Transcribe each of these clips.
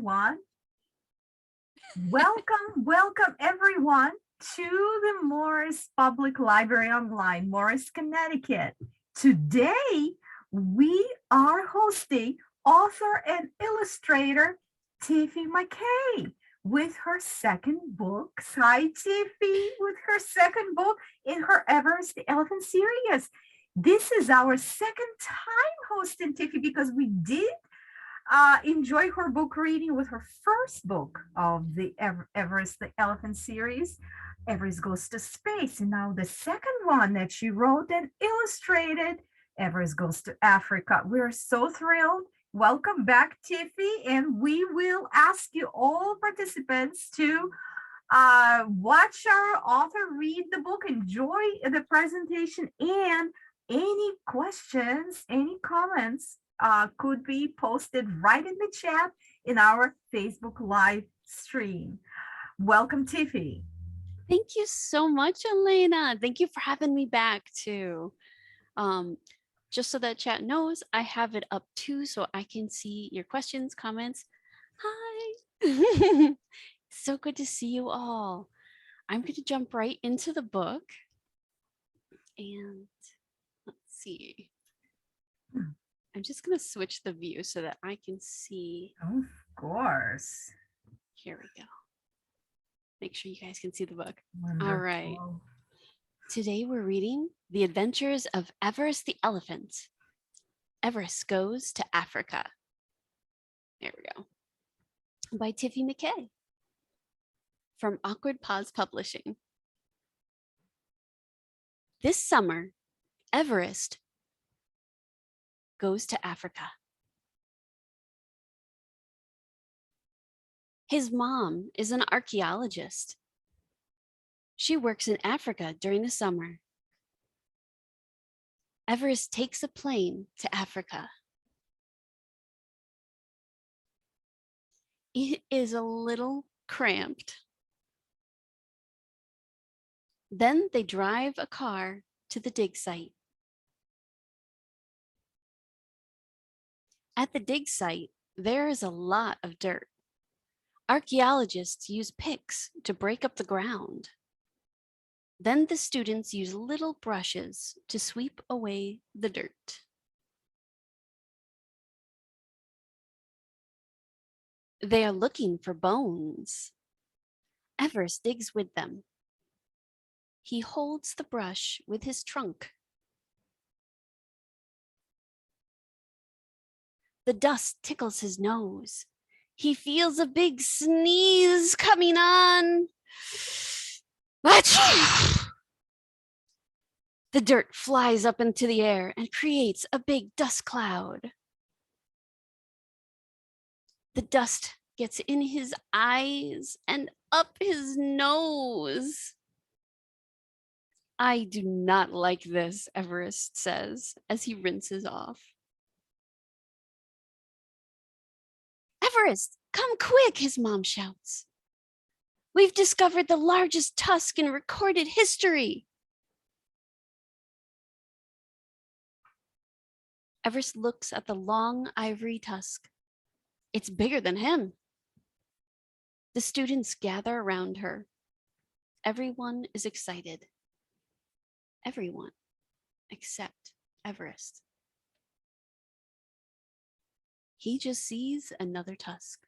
everyone. Welcome everyone to the Morris Public Library Online, Morris, Connecticut. Today, we are hosting author and illustrator Tiffy McKay with her second book. Hi, Tiffy, with her second book in her Everest the Elephant series. This is our second time hosting Tiffy because we did enjoy her book reading with her first book of the Everest the Elephant series, Everest Goes to Space. And now the second one that she wrote and illustrated, Everest Goes to Africa. We're so thrilled. Welcome back, Tiffy. And we will ask you all participants to watch our author read the book, enjoy the presentation, and any questions, any comments could be posted right in the chat in our Facebook live stream. Welcome, Tiffy. Thank you so much, Elena. Thank you for having me back too. Just so that chat knows, I have it up too, so I can see your questions, comments. Hi. So good to see you all. I'm going to jump right into the book. And let's see. I'm just going to switch the view so that I can see. Of course. Here we go. Make sure you guys can see the book. Wonderful. All right. Today we're reading The Adventures of Everest the Elephant. Everest Goes to Africa. There we go. By Tiffy McKay from Awkward Paws Publishing. This summer, Everest goes to Africa. His mom is an archaeologist. She works in Africa during the summer. Everest takes a plane to Africa. It is a little cramped. Then they drive a car to the dig site. At the dig site, there is a lot of dirt. Archaeologists use picks to break up the ground. Then the students use little brushes to sweep away the dirt. They are looking for bones. Everest digs with them. He holds the brush with his trunk. The dust tickles his nose. He feels a big sneeze coming on. The dirt flies up into the air and creates a big dust cloud. The dust gets in his eyes and up his nose. I do not like this, Everest says as he rinses off. Everest, come quick, his mom shouts. We've discovered the largest tusk in recorded history. Everest looks at the long ivory tusk. It's bigger than him. The students gather around her. Everyone is excited. Everyone except Everest. He just sees another tusk.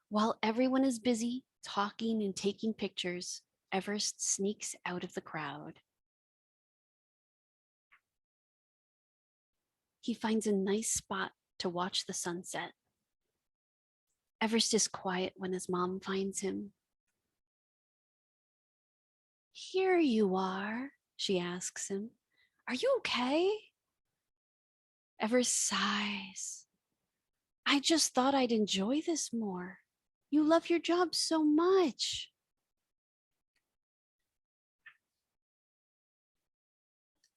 While everyone is busy talking and taking pictures, Everest sneaks out of the crowd. He finds a nice spot to watch the sunset. Everest is quiet when his mom finds him. Here you are, she asks him. Are you okay? Everest sighs. I just thought I'd enjoy this more. You love your job so much.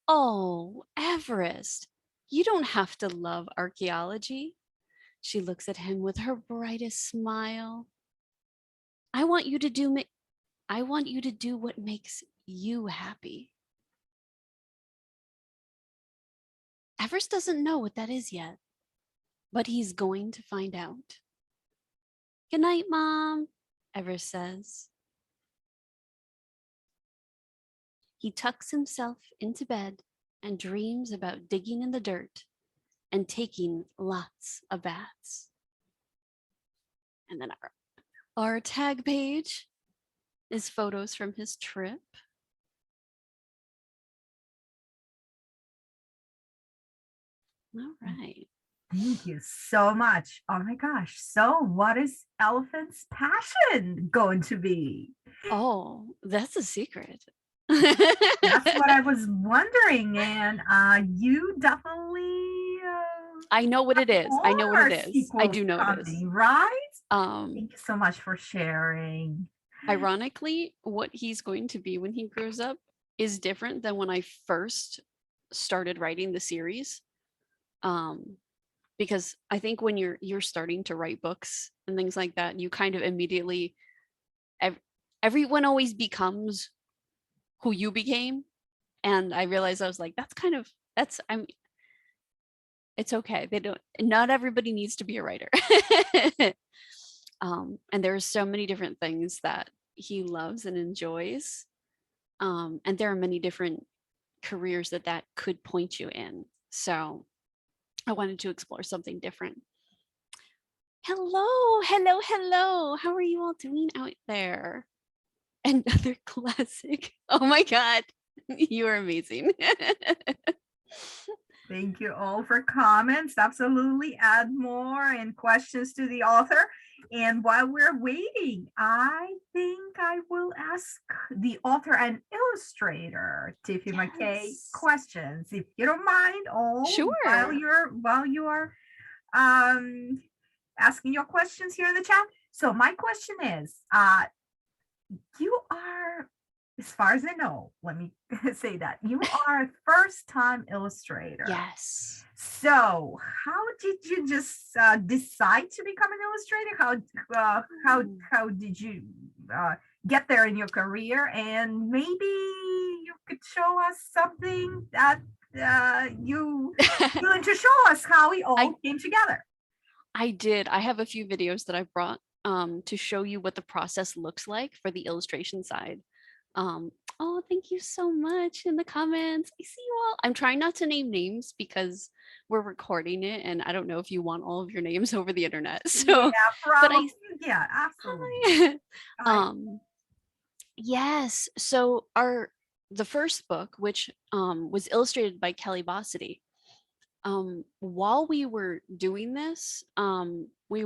Oh, Everest, you don't have to love archaeology. She looks at him with her brightest smile. I want you to do what makes you happy. Everest doesn't know what that is yet, but he's going to find out. Good night, Mom, Everest says. He tucks himself into bed and dreams about digging in the dirt and taking lots of baths. And then our tag page is photos from his trip. All right. Thank you so much. Oh my gosh. So what is Elephant's passion going to be? Oh, that's a secret. That's what I was wondering. And you definitely I know what it is. I know what more it is. I sequels do know it is. coming, right? Thank you so much for sharing. Ironically, what he's going to be when he grows up is different than when I first started writing the series. Because I think when you're starting to write books and things like that, you kind of immediately everyone always becomes who you became. And I realized I was like, it's okay. Not everybody needs to be a writer. And there's so many different things that he loves and enjoys. And there are many different careers that could point you in. So I wanted to explore something different. Hello, hello, hello. How are you all doing out there? Another classic. Oh my God, you are amazing. Thank you all for comments. Absolutely add more and questions to the author. And while we're waiting, I think I will ask the author and illustrator, Tiffy McKay, questions, if you don't mind. Sure. While you are asking your questions here in the chat. So my question is, you are, as far as I know, let me say that you are a first-time illustrator. Yes. So how did you just decide to become an illustrator? How did you get there in your career? And maybe you could show us something that you willing to show us how we all came together. I did. I have a few videos that I've brought to show you what the process looks like for the illustration side. Oh, thank you so much in the comments. I see you all. I'm trying not to name names because we're recording it and I don't know if you want all of your names over the internet. So yeah, probably. Yeah, absolutely. Yes. So the first book, which was illustrated by Kelly Bossity, while we were doing this, we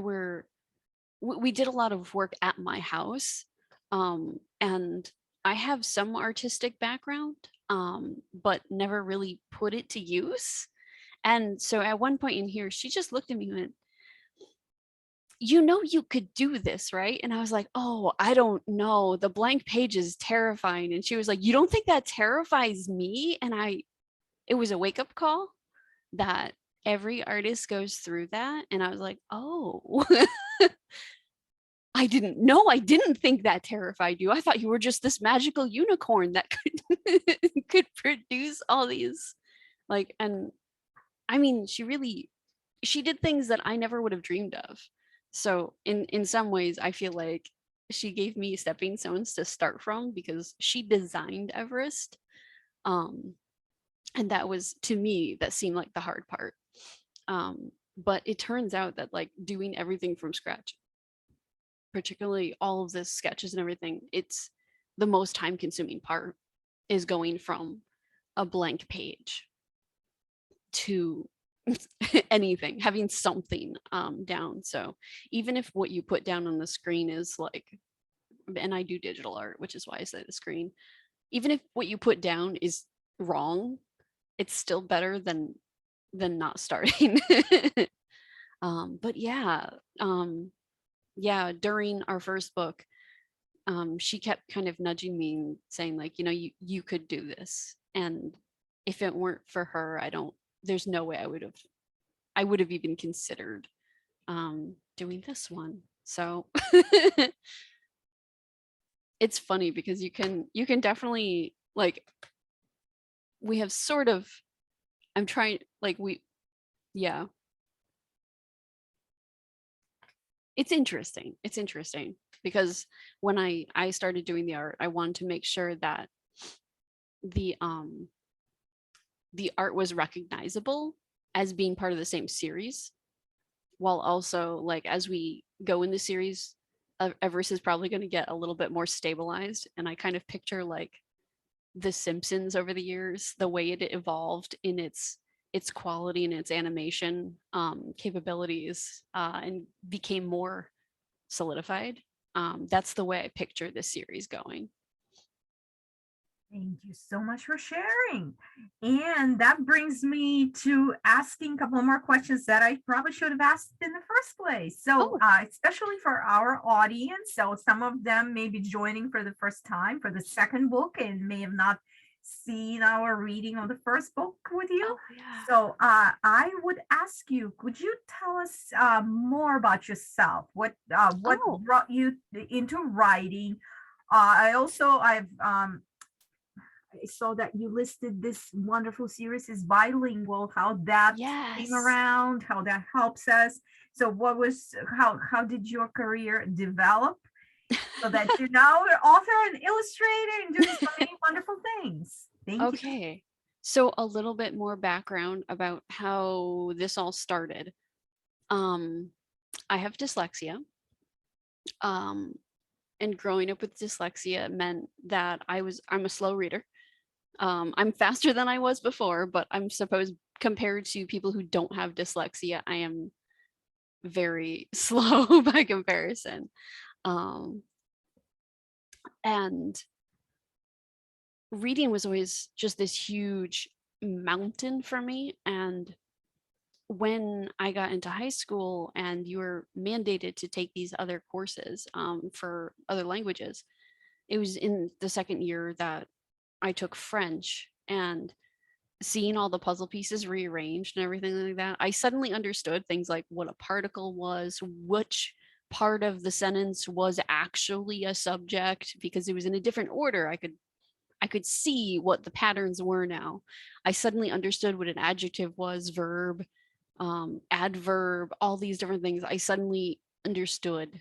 did a lot of work at my house, and I have some artistic background, but never really put it to use. And so at one point in here, she just looked at me and went, you know, you could do this, right? And I was like, oh, I don't know. The blank page is terrifying. And she was like, you don't think that terrifies me? And it was a wake-up call that every artist goes through that. And I was like, oh, I didn't know. I didn't think that terrified you. I thought you were just this magical unicorn that could produce all these, like, and I mean, she did things that I never would have dreamed of. So in some ways, I feel like she gave me stepping stones to start from because she designed Everest. And that was, to me, that seemed like the hard part. But it turns out that like doing everything from scratch, particularly all of the sketches and everything, it's the most time consuming part is going from a blank page to anything, having something down. So even if what you put down on the screen is like, and I do digital art, which is why I say the screen, even if what you put down is wrong, it's still better than not starting. But yeah, during our first book, she kept kind of nudging me and saying like, you know, you could do this. And if it weren't for her, there's no way I would have even considered doing this one. So it's funny because you can definitely, like, we have sort of, I'm trying, like, yeah. it's interesting. It's interesting because when I started doing the art, I wanted to make sure that the um the art was recognizable as being part of the same series, while also like as we go in the series, Everest is probably going to get a little bit more stabilized. And I kind of picture like The Simpsons over the years, the way it evolved in its quality and its animation capabilities, and became more solidified. That's the way I picture this series going. Thank you so much for sharing. And that brings me to asking a couple more questions that I probably should have asked in the first place. So, Oh, especially for our audience, so some of them may be joining for the first time for the second book and may have not seen our reading of the first book with you. oh yeah. So, I would ask you, could you tell us more about yourself? What Oh, brought you into writing? I saw that you listed this wonderful series is bilingual, how that came yes. around, how that helps us. So how did your career develop so that you're now an author and illustrator and doing so many wonderful things? Thank you. Okay. So a little bit more background about how this all started. Um, I have dyslexia. Um, and growing up with dyslexia meant that I'm a slow reader. I'm faster than I was before, but I'm supposed compared to people who don't have dyslexia, I am very slow by comparison. Um, and reading was always just this huge mountain for me. And when I got into high school and you were mandated to take these other courses for other languages, it was in the second year that I took French, and seeing all the puzzle pieces rearranged and everything like that, I suddenly understood things like what a particle was, which part of the sentence was actually a subject because it was in a different order. I could see what the patterns were now. I suddenly understood what an adjective was, verb, adverb, all these different things. I suddenly understood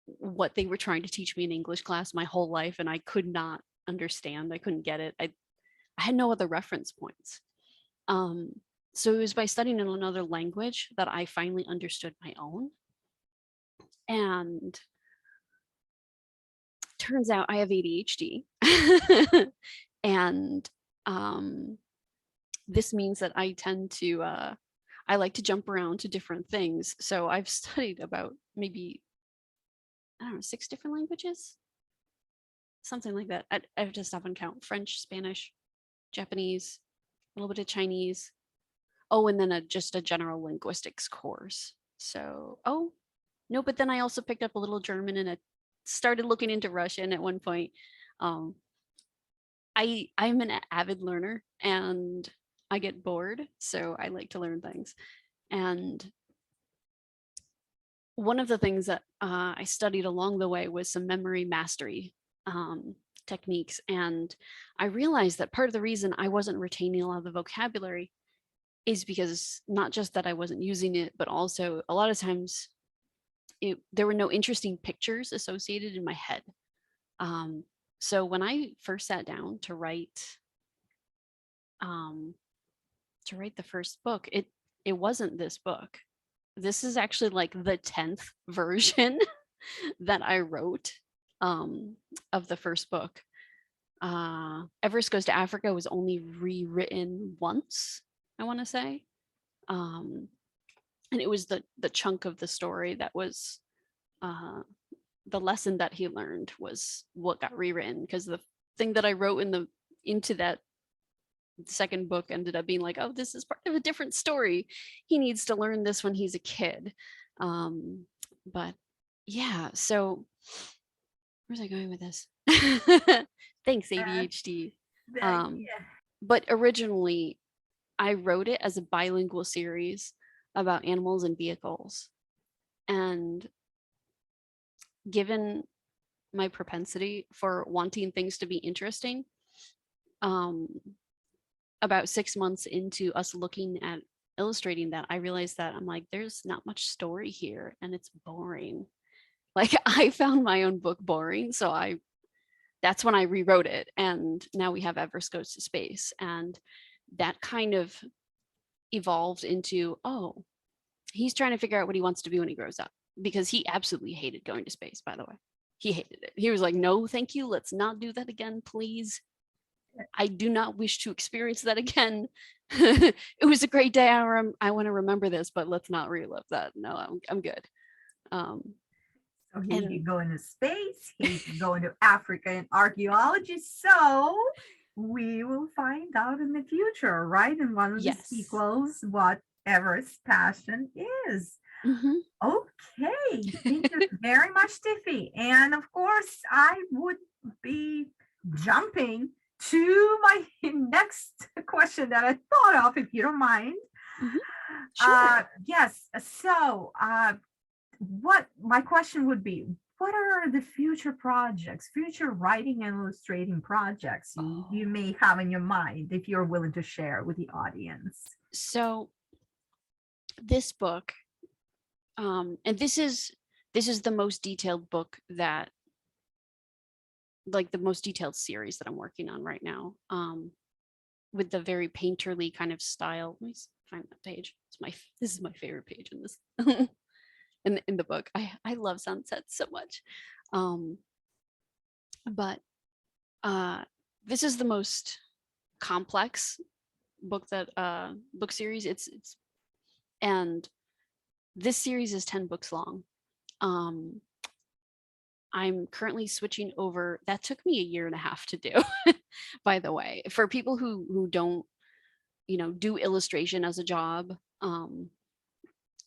what they were trying to teach me in English class my whole life, and I could not understand. I couldn't get it. I had no other reference points. Um, so it was by studying in another language that I finally understood my own. And turns out I have ADHD. And um, this means that I like to jump around to different things. So I've studied about maybe, I don't know, 6 different languages, something like that. I have to stop and count: French, Spanish, Japanese, a little bit of Chinese. Oh, and then just a general linguistics course. So, oh, no, but then I also picked up a little German and started looking into Russian at one point. Um, I'm an avid learner and I get bored, so I like to learn things. And one of the things that I studied along the way was some memory mastery techniques. And I realized that part of the reason I wasn't retaining a lot of the vocabulary is because not just that I wasn't using it, but also a lot of times there were no interesting pictures associated in my head. Um, so when I first sat down um, to write the first book, it wasn't this book. This is actually like the 10th version that I wrote of the first book. Everest Goes to Africa was only rewritten once, I want to say. Um, and it was the chunk of the story that was uh, the lesson that he learned was what got rewritten, because the thing that I wrote into that second book ended up being like, oh, this is part of a different story. He needs to learn this when he's a kid. But yeah, so where's I going with this? Thanks, Uh, ADHD. Um, yeah. but originally, I wrote it as a bilingual series about animals and vehicles. And given my propensity for wanting things to be interesting, um, about 6 months into us looking at illustrating that, I realized that I'm like, there's not much story here and it's boring. Like I found my own book boring. So that's when I rewrote it. And now we have Everest Goes to Space. And that kind of evolved into, oh, he's trying to figure out what he wants to be when he grows up, because he absolutely hated going to space, by the way. He hated it. He was like, no, thank you. Let's not do that again, please. I do not wish to experience that again. It was a great day. I want to remember this, but let's not relive that. No, I'm good. So he's And going to space, he's going to Africa in archaeology. So we will find out in the future, right? In one of the yes. sequels, what Everest's passion is. Mm-hmm. Okay, thank you very much, Tiffy. And of course, I would be jumping to my next question that I thought of, if you don't mind. Mm-hmm. Sure. Yes. So, what my question would be, what are the future projects, future writing and illustrating projects you may have in your mind, if you're willing to share with the audience? So this book, and this is the most detailed book that, like the most detailed series that I'm working on right now, with the very painterly kind of style. Let me find that page. This is my favorite page in this in the book. I love sunsets so much. But this is the most complex book series. It's and this series is 10 books long. I'm currently switching over. That took me a year and a half to do, by the way. For people who don't, do illustration as a job,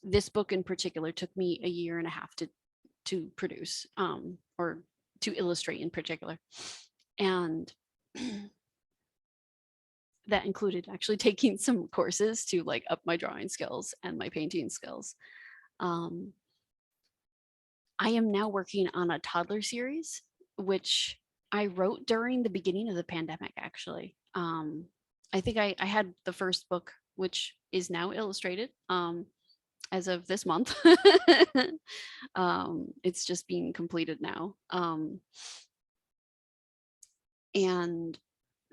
this book in particular took me a year and a half to produce, or to illustrate in particular. And that included actually taking some courses to like up my drawing skills and my painting skills. I am now working on a toddler series, which I wrote during the beginning of the pandemic, actually. I think I had the first book, which is now illustrated, as of this month. It's just being completed now. And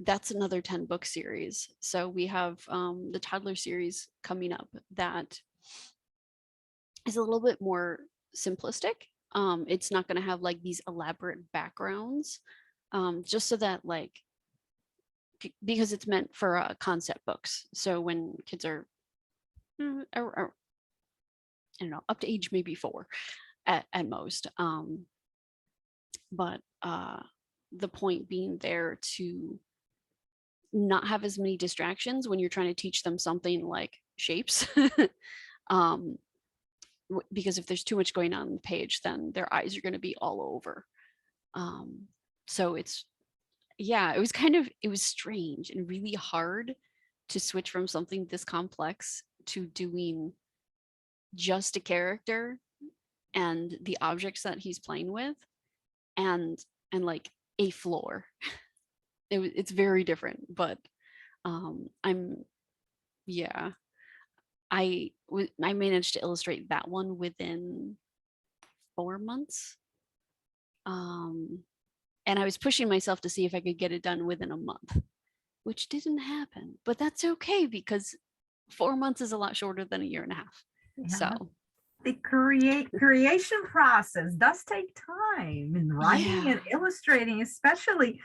that's another 10 book series. So we have the toddler series coming up that is a little bit more simplistic. It's not going to have like these elaborate backgrounds, just so that like, because it's meant for concept books. So when kids are, I don't know, up to age maybe 4 at most. But the point being there to not have as many distractions when you're trying to teach them something like shapes. Because if there's too much going on the page, then their eyes are going to be all over. So it was strange and really hard to switch from something this complex to doing just a character and the objects that he's playing with, and like a floor. It's very different, but I managed to illustrate that one within 4 months. And I was pushing myself to see if I could get it done within a month, which didn't happen, but that's okay because 4 months is a lot shorter than a year and a half. Yeah. So the creation process does take time in writing and illustrating, especially.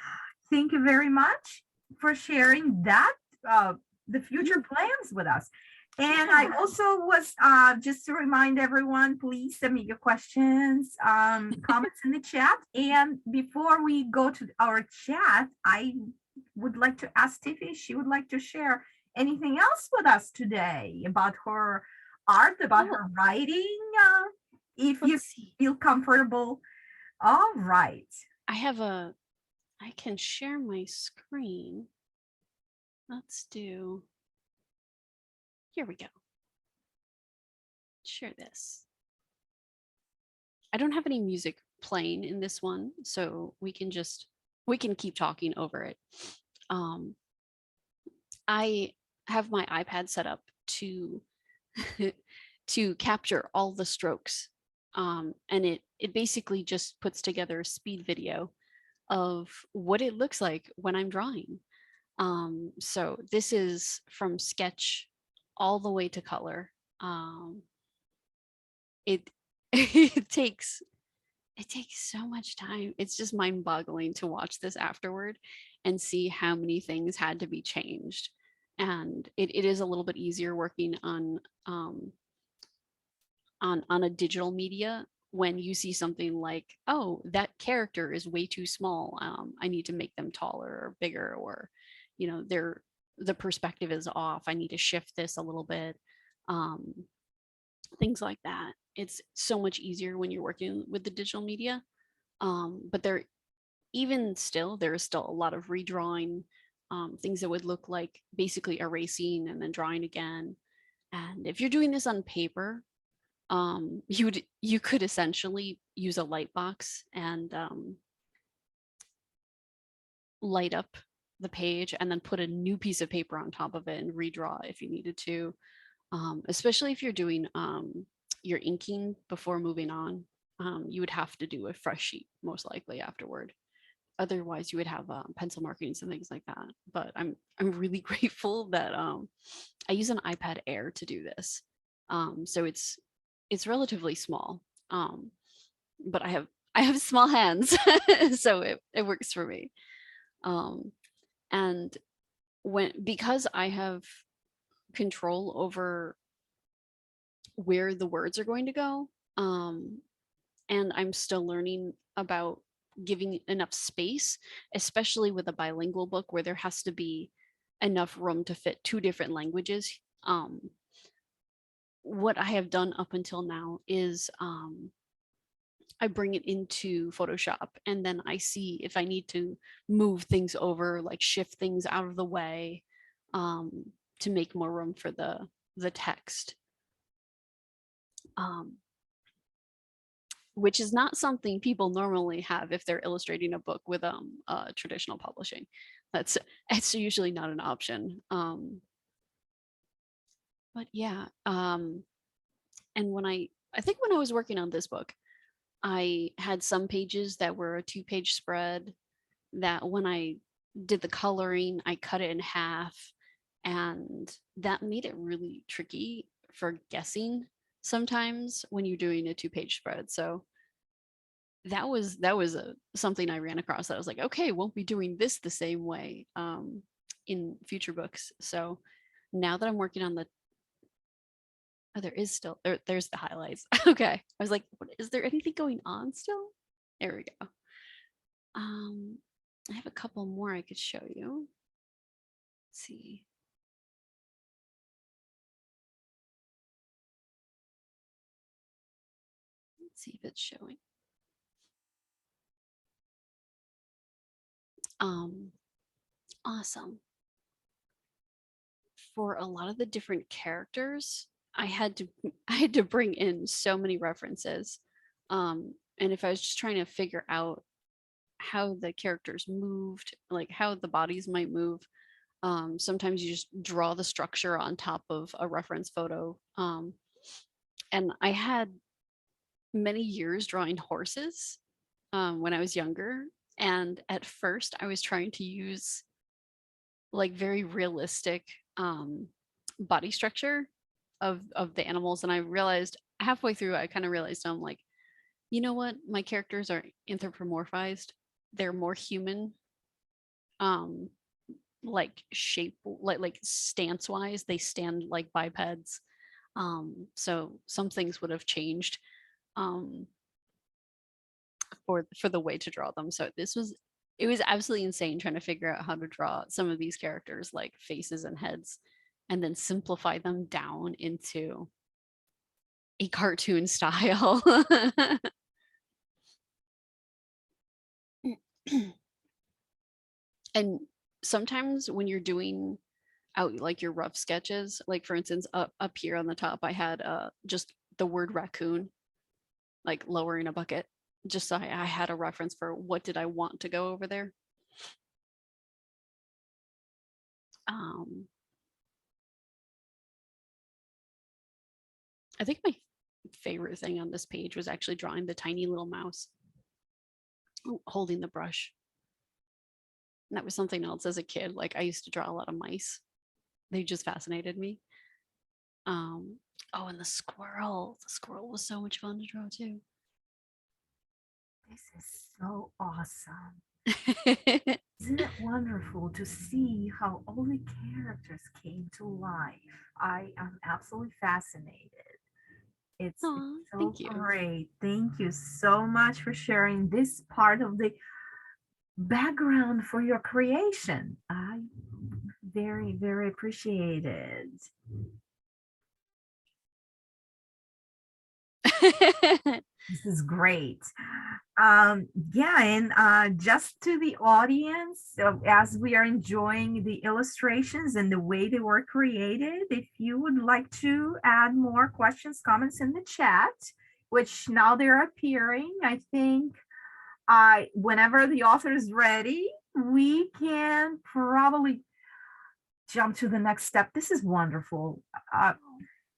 Thank you very much for sharing that, the future plans with us. And I also was, just to remind everyone, please send me your questions, comments in the chat. And before we go to our chat, I would like to ask Tiffy if she would like to share anything else with us today about her art, about her writing, if you feel comfortable. All right. I can share my screen. Let's do, here we go. Share this. I don't have any music playing in this one, so we can keep talking over it. I have my iPad set up to to capture all the strokes. And it basically just puts together a speed video of what it looks like when I'm drawing. So this is from sketch all the way to color. It it takes so much time. It's just mind-boggling to watch this afterward and see how many things had to be changed. And it is a little bit easier working on a digital media when you see something like, oh, that character is way too small. I need to make them taller or bigger, or the perspective is off. I need to shift this a little bit. Um, Things like that. It's so much easier when you're working with the digital media. But there is still a lot of redrawing, things that would look like basically erasing and then drawing again. And if you're doing this on paper, you could essentially use a light box and light up the page and then put a new piece of paper on top of it and redraw if you needed to. Especially if you're doing your inking before moving on, you would have to do a fresh sheet most likely afterward. Otherwise, you would have pencil markings and things like that. But I'm really grateful that I use an iPad Air to do this. So it's relatively small, but I have small hands, so it works for me. And because I have control over where the words are going to go, and I'm still learning about giving enough space, especially with a bilingual book where there has to be enough room to fit two different languages. What I have done up until now is I bring it into Photoshop and then I see if I need to move things over, like shift things out of the way, to make more room for the text. Which is not something people normally have if they're illustrating a book with traditional publishing. It's usually not an option. But yeah, and I think when I was working on this book, I had some pages that were a 2-page spread that when I did the coloring, I cut it in half, and that made it really tricky for guessing sometimes when you're doing a 2-page spread. So that was something I ran across that I was like, okay, won't be doing this the same way in future books. So now that I'm working on there's the highlights. Okay, I was like, is there anything going on still? There we go. I have a couple more I could show you. Let's see. Let's see if it's showing. Awesome. For a lot of the different characters, I had to bring in so many references. And if I was just trying to figure out how the characters moved, like how the bodies might move, sometimes you just draw the structure on top of a reference photo. And I had many years drawing horses when I was younger. And at first, I was trying to use like very realistic body structure of the animals, and I realized halfway through, I kind of realized I'm like, you know what, my characters are anthropomorphized. They're more human, like shape, like stance wise, they stand like bipeds. So some things would have changed for the way to draw them. So it was absolutely insane trying to figure out how to draw some of these characters like faces and heads and then simplify them down into a cartoon style. And sometimes when you're doing out like your rough sketches, like for instance, up here on the top, I had just the word raccoon, like lowering a bucket, just so I had a reference for what did I want to go over there. Um, I think my favorite thing on this page was actually drawing the tiny little mouse holding the brush. And that was something else as a kid. Like I used to draw a lot of mice. They just fascinated me. Um, oh, and the squirrel. The squirrel was so much fun to draw too. This is so awesome. Isn't it wonderful to see how all the characters came to life? I am absolutely fascinated. It's Aw, so thank you. great. Thank you so much for sharing this part of the background for your creation. I very, very appreciate it. This is great. Yeah, and just to the audience, so as we are enjoying the illustrations and the way they were created, if you would like to add more questions, comments in the chat, which now they're appearing, I think whenever the author is ready, we can probably jump to the next step. This is wonderful.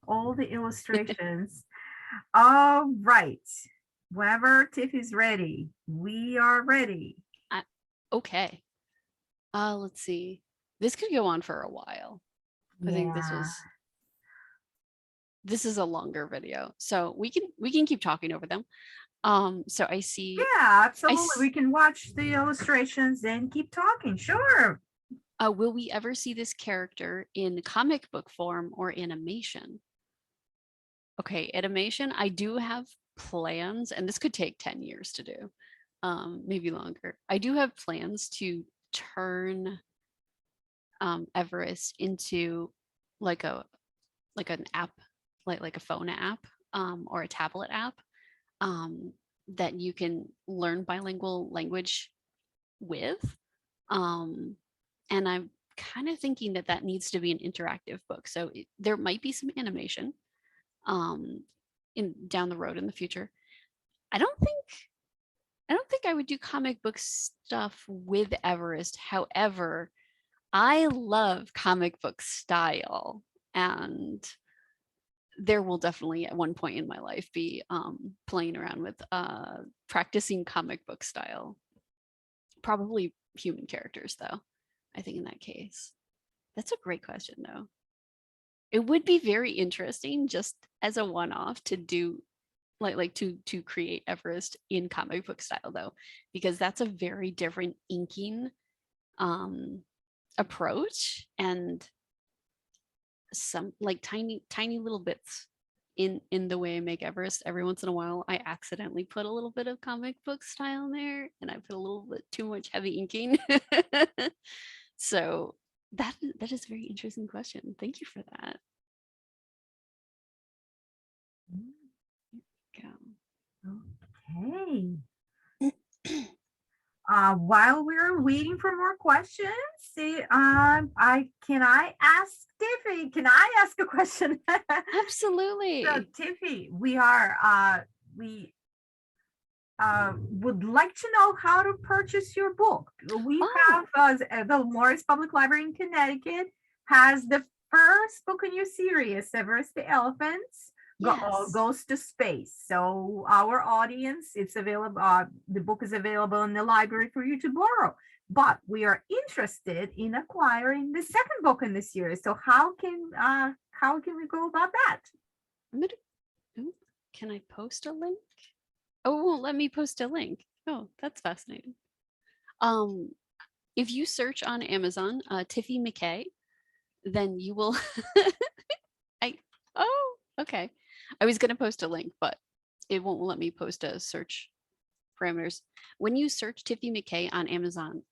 All the illustrations. All right. Whenever Tiffy's ready, we are ready. Okay. Let's see. This could go on for a while. I think this is a longer video, so we can keep talking over them. So I see. Yeah, absolutely. We can watch the illustrations and keep talking. Sure. Will we ever see this character in comic book form or animation? Okay, animation, I do have plans, and this could take 10 years to do, maybe longer. I do have plans to turn Everest into like an app, like a phone app, or a tablet app, that you can learn bilingual language with. And I'm kind of thinking that that needs to be an interactive book. So there might be some animation in down the road in the future. I don't think I would do comic book stuff with Everest. However, I love comic book style, and there will definitely at one point in my life be playing around with practicing comic book style. Probably human characters, though. I think in that case, that's a great question, though. It would be very interesting just as a one-off to do to create Everest in comic book style, though, because that's a very different inking approach, and some like tiny little bits in the way I make Everest. Every once in a while I accidentally put a little bit of comic book style in there, and I put a little bit too much heavy inking. So that is a very interesting question. Thank you for that. Okay. While we're waiting for more questions, I ask Tiffy? Can I ask a question? Absolutely. So, Tiffy, we would like to know how to purchase your book. We have the Morris Public Library in Connecticut has the first book in your series, Everest the Elephants. Goes to space. So our audience, it's available. The book is available in the library for you to borrow. But we are interested in acquiring the second book in the series. So how can we go about that? Can I post a link? Oh, it won't let me post a link. Oh, that's fascinating. If you search on Amazon, Tiffy McKay, then you will. Okay. I was going to post a link, but it won't let me post a search parameters. When you search Tiffy McKay on Amazon,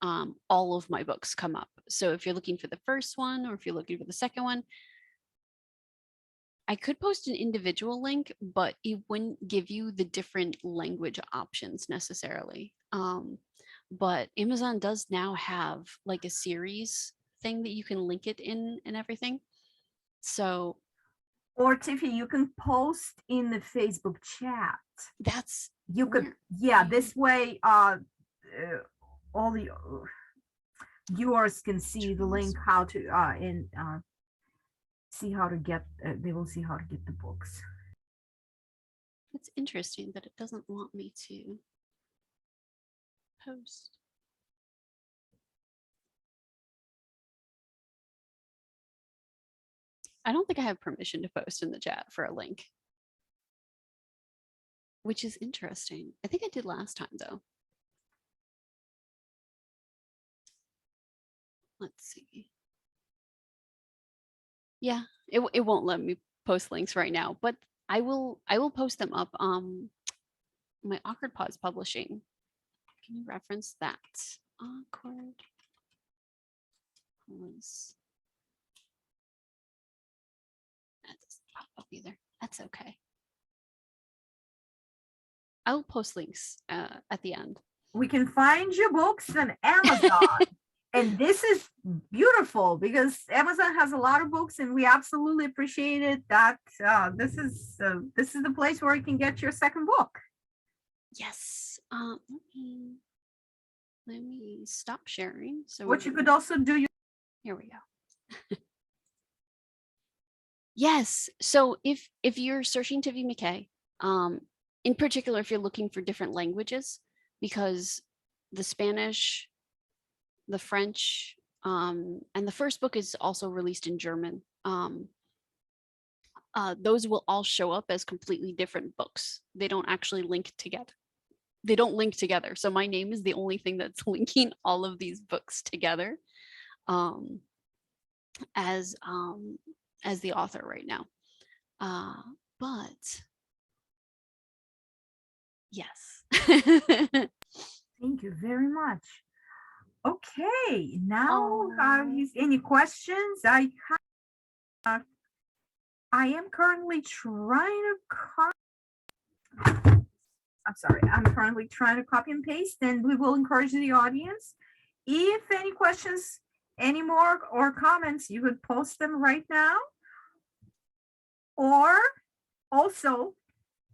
all of my books come up. So if you're looking for the first one, or if you're looking for the second one, I could post an individual link, but it wouldn't give you the different language options necessarily. But Amazon does now have like a series thing that you can link it in and everything. So, or Tiffy, you can post in the Facebook chat. That's you could, yeah. This way, all the viewers can see the link how to see how to get. They will see how to get the books. It's interesting that it doesn't want me to post. I don't think I have permission to post in the chat for a link, which is interesting. I think I did last time though. Let's see. Yeah, it won't let me post links right now, but I will post them up. My Awkward Pause Publishing. Can you reference that? Awkward Pause. That doesn't pop up either. That's okay. I'll post links at the end. We can find your books on Amazon. And this is beautiful because Amazon has a lot of books, and we absolutely appreciate it that this is the place where you can get your second book. Yes. Let me stop sharing. So what you could also do. Here we go. Yes. So if you're searching Tiffy McKay, in particular, if you're looking for different languages, because the Spanish, the French, and the first book is also released in German. Those will all show up as completely different books. They don't actually link together. They don't link together. So my name is the only thing that's linking all of these books together as the author right now. But yes. Thank you very much. Okay, now any questions? I am currently trying to I'm currently trying to copy and paste, and we will encourage the audience. If any questions, any more or comments, you could post them right now. Or also,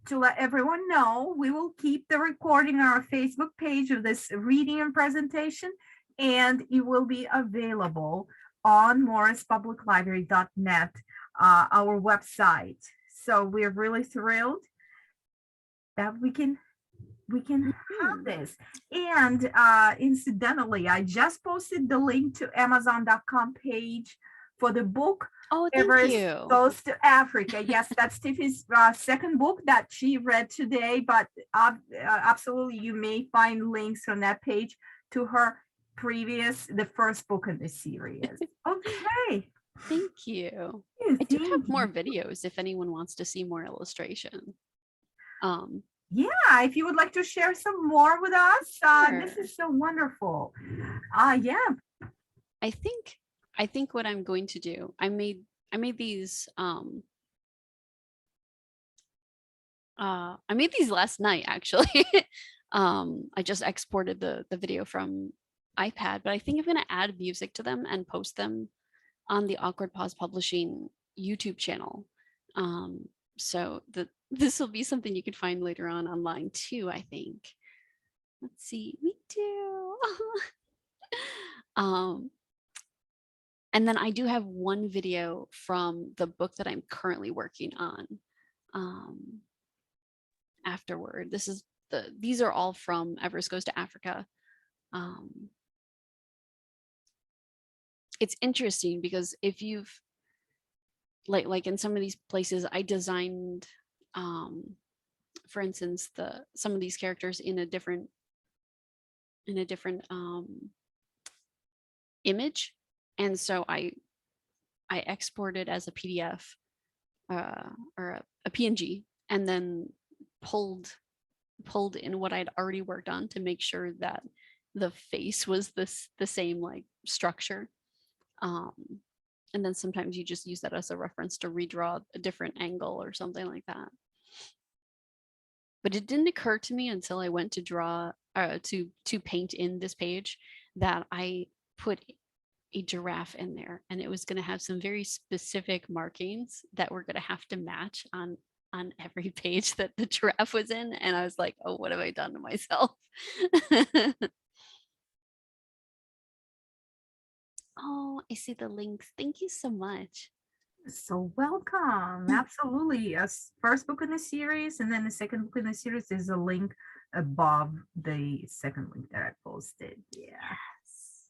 to let everyone know, we will keep the recording on our Facebook page of this reading and presentation, and it will be available on morrispubliclibrary.net, our website. So we're really thrilled that we can have this. And incidentally, I just posted the link to Amazon.com page for the book. Oh, thank you. Goes to Africa. Yes, that's Tiffy's second book that she read today, but absolutely you may find links on that page to her the first book in the series. Okay. Thank you. I do have more videos if anyone wants to see more illustration. Yeah, if you would like to share some more with us, sure. This is so wonderful. Yeah. I think what I'm going to do, I made these I made these last night actually. I just exported the video from iPad, but I think I'm going to add music to them and post them on the Awkward Pause Publishing YouTube channel. So this will be something you can find later on online too, I think. Let's see, me too. And then I do have one video from the book that I'm currently working on afterward. These are all from Everest Goes to Africa. It's interesting because if you've like in some of these places, I designed, for instance, some of these characters in a different image, and so I exported as a PDF or a PNG, and then pulled in what I'd already worked on to make sure that the face was the same like structure. And then sometimes you just use that as a reference to redraw a different angle or something like that. But it didn't occur to me until I went to draw to paint in this page that I put a giraffe in there, and it was going to have some very specific markings that were going to have to match on every page that the giraffe was in. And I was like, oh, what have I done to myself? Oh, I see the links. Thank you so much. So welcome. Absolutely. First book in the series, and then the second book in the series is a link above the second link that I posted. Yeah. Yes.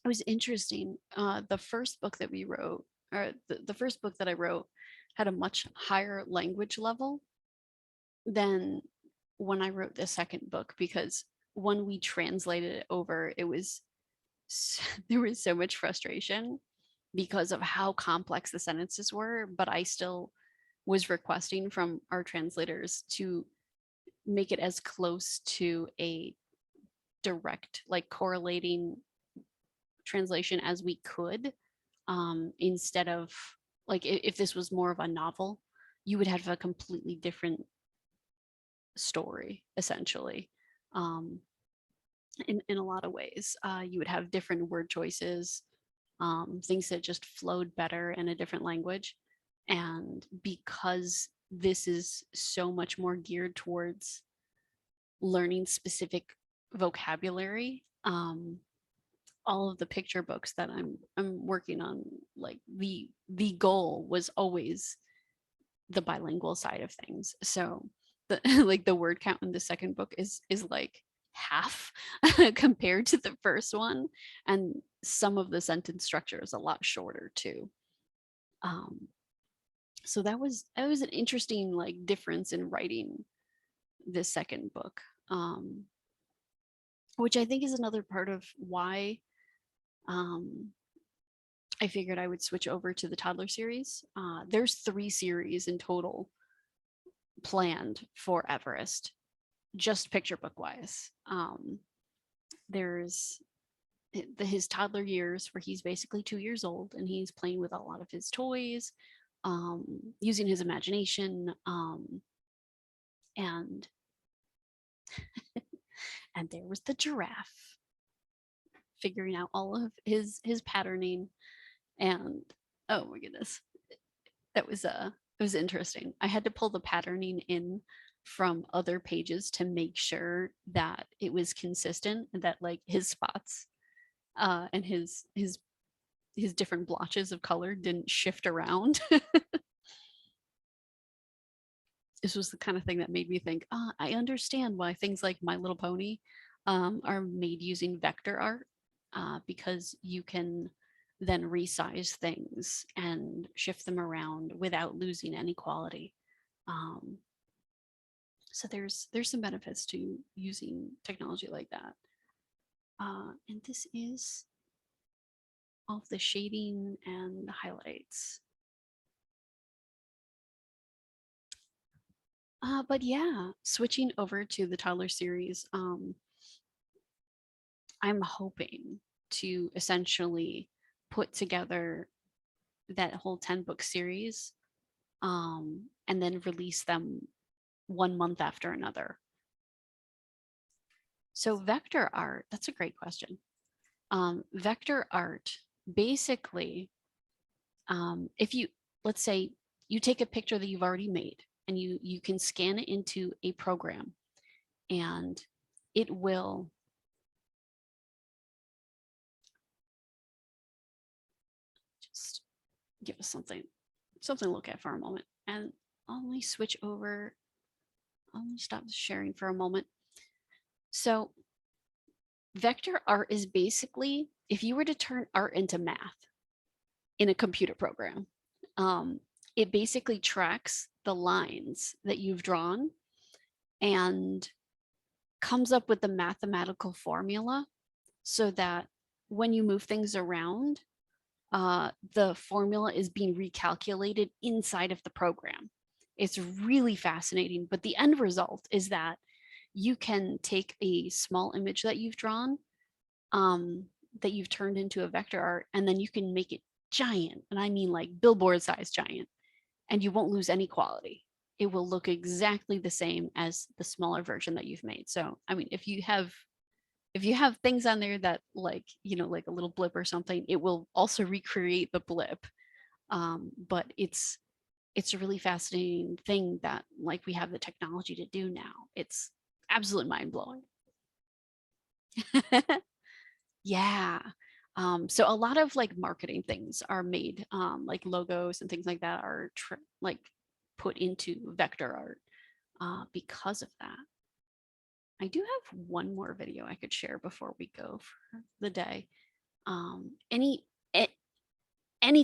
It was interesting. The first book that we wrote, or the first book that I wrote, had a much higher language level than when I wrote the second book, because when we translated it over, it was there was so much frustration because of how complex the sentences were, but I still was requesting from our translators to make it as close to a direct, like correlating translation as we could, instead of like if this was more of a novel, you would have a completely different story essentially. um, in a lot of ways, you would have different word choices, things that just flowed better in a different language. And because this is so much more geared towards learning specific vocabulary, all of the picture books that I'm working on, like the goal was always the bilingual side of things. So the like the word count in the second book is like half compared to the first one, and some of the sentence structure is a lot shorter too. um so that was an interesting like difference in writing this second book, um which I think is another part of why um I figured I would switch over to the toddler series. There's 3 series in total planned for Everest, just picture book wise. There's his toddler years, where he's basically 2 years old and he's playing with a lot of his toys, using his imagination, and and there was the giraffe figuring out all of his patterning. And oh my goodness, that was it was interesting. I had to pull the patterning in from other pages to make sure that it was consistent and that like his spots, and his different blotches of color didn't shift around. This was the kind of thing that made me think, I understand why things like My Little Pony, are made using vector art, because you can then resize things and shift them around without losing any quality. Um, so there's some benefits to using technology like that. And this is all of the shading and the highlights. But yeah, switching over to the toddler series, I'm hoping to essentially put together that whole 10 book series, and then release them one month after another. So, vector art, that's a great question. Vector art, basically, if you, let's say, you take a picture that you've already made and you can scan it into a program, and it will just give us something to look at for a moment. And let me switch over. Let me stop sharing for a moment. So vector art is basically if you were to turn art into math in a computer program, um, it basically tracks the lines that you've drawn and comes up with the mathematical formula so that when you move things around, the formula is being recalculated inside of the program. It's really fascinating, but the end result is that you can take a small image that you've drawn, that you've turned into a vector art, and then you can make it giant. And I mean like billboard size giant, and you won't lose any quality. It will look exactly the same as the smaller version that you've made. So, I mean, if you have things on there that like, like a little blip or something, it will also recreate the blip. But it's a really fascinating thing that like we have the technology to do now. It's absolutely mind blowing. Yeah. So a lot of like marketing things are made, like logos and things like that are like put into vector art because of that. I do have one more video I could share before we go for the day. Any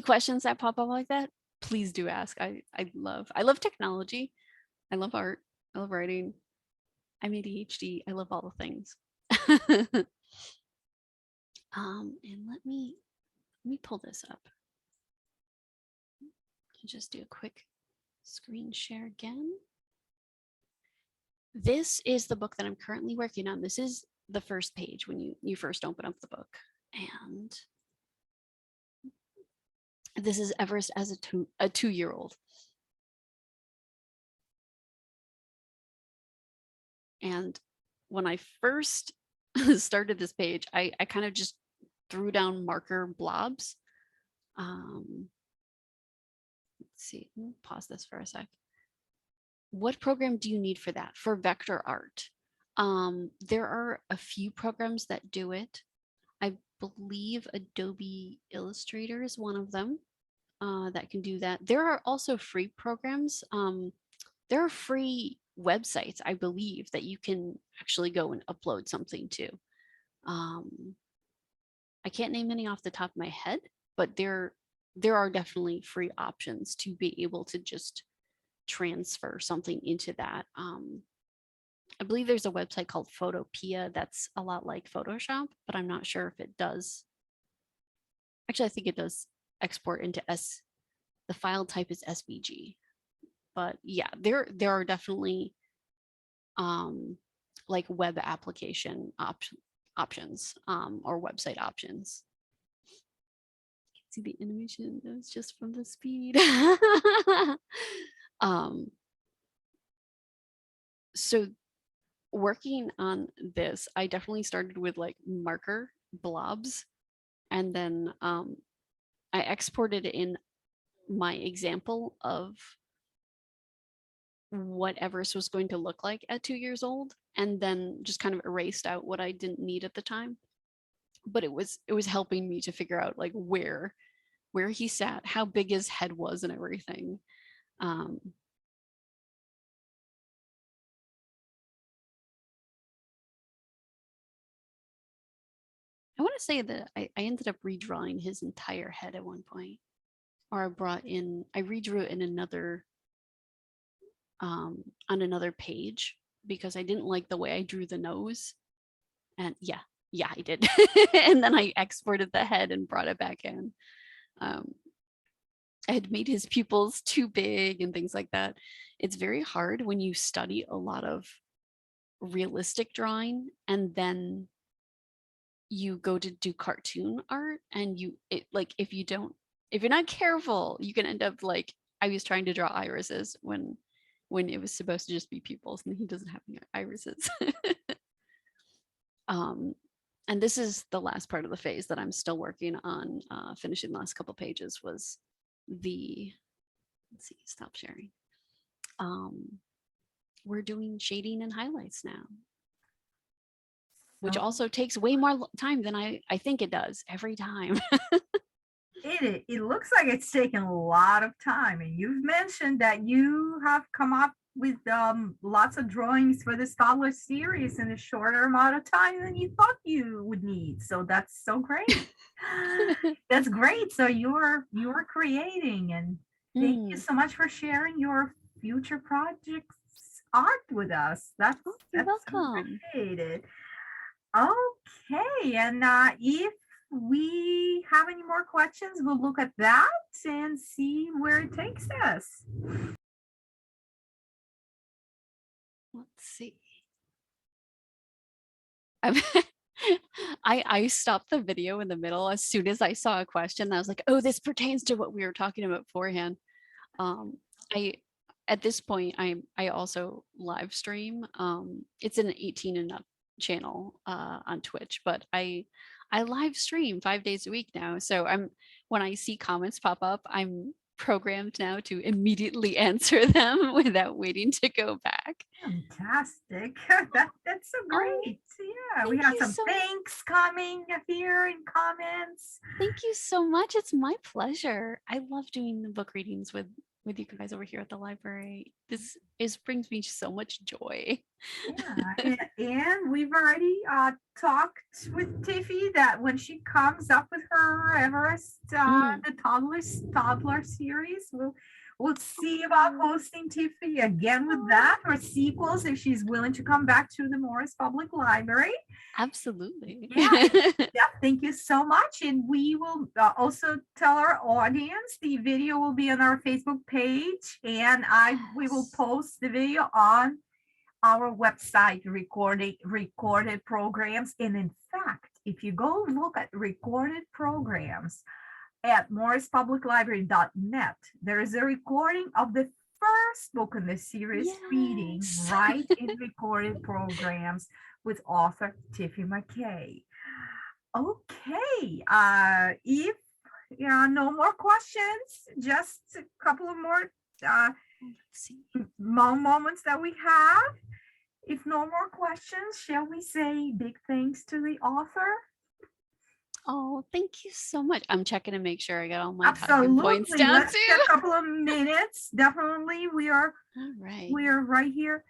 questions that pop up like that, please do ask. I love technology. I love art. I love writing. I'm ADHD. I love all the things. And let me pull this up and just do a quick screen share again. This is the book that I'm currently working on. This is the first page when you first open up the book. And this is Everest as a 2-year-old. And when I first started this page, I kind of just threw down marker blobs. Let's see, pause this for a sec. What program do you need for that? For vector art? There are a few programs that do it. I believe Adobe Illustrator is one of them that can do that. There are also free programs. There are free websites, I believe, that you can actually go and upload something to. I can't name any off the top of my head, but there are definitely free options to be able to just transfer something into that. I believe there's a website called Photopea that's a lot like Photoshop, but I'm not sure if it does. Actually, I think it does export into the file type is SVG. But yeah, there are definitely like web application options or website options. See the animation, that was just from the speed. So working on this, I definitely started with like marker blobs, and then I exported in my example of what Everest was going to look like at 2 years old, and then just kind of erased out what I didn't need at the time. But it was helping me to figure out like where he sat, how big his head was, and everything. I want to say that I ended up redrawing his entire head at one point, or I redrew it in another on another page because I didn't like the way I drew the nose. And yeah, I did. And then I exported the head and brought it back in. I had made his pupils too big and things like that. It's very hard when you study a lot of realistic drawing and then you go to do cartoon art, and if you're not careful, you can end up like I was trying to draw irises when it was supposed to just be pupils, and he doesn't have any irises. And this is the last part of the phase that I'm still working on. Finishing the last couple pages was let's see, stop sharing. We're doing shading and highlights now, which also takes way more time than I think it does every time. It looks like it's taken a lot of time, and you've mentioned that you have come up with lots of drawings for the Scholar series in a shorter amount of time than you thought you would need. So that's so great. That's great. So you're creating, and thank you so much for sharing your future projects art with us. That's welcome. Appreciated. Okay, and if we have any more questions, we'll look at that and see where it takes us. Let's see. I stopped the video in the middle as soon as I saw a question. I was like, oh, this pertains to what we were talking about beforehand. At this point, I also live stream. It's an 18 and up channel on Twitch, but I live stream 5 days a week now. So when I see comments pop up, I'm programmed now to immediately answer them without waiting to go back. Fantastic. That's so Oh, great. Yeah, we thank have you some so thanks coming here in comments. Thank you so much. It's my pleasure. I love doing the book readings with you guys over here at the library. This is brings me so much joy. Yeah, and we've already talked with Tiffy that when she comes up with her Everest, Mm. the toddler series, we'll see about hosting Tiffy again with that or sequels if she's willing to come back to the Morris Public Library. Absolutely. Yeah, yeah, thank you so much. And we will also tell our audience the video will be on our Facebook page, and we will Yes. post the video on our website recorded programs. And in fact, if you go look at recorded programs at morrispubliclibrary.net, there is a recording of the first book in the series reading Yes. right in recorded programs with author Tiffy McKay. Okay, if no more questions, just a couple of more Let's see. moments that we have. If no more questions, shall we say big thanks to the author? Oh, thank you so much. I'm checking to make sure I got all my talking points Absolutely. down Let's get too. a couple of minutes. Definitely, we are All right. right here.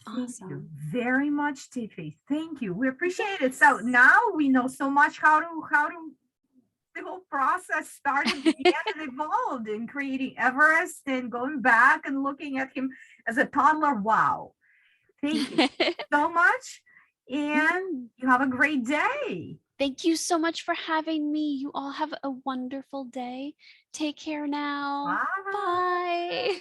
Thank you Awesome. very much, Tiffy. Thank you. We appreciate it. So now we know so much how to the whole process started, began, and evolved in creating Everest and going back and looking at him as a toddler. Wow. Thank you so much. And you have a great day. Thank you so much for having me. You all have a wonderful day. Take care now. Bye. Bye.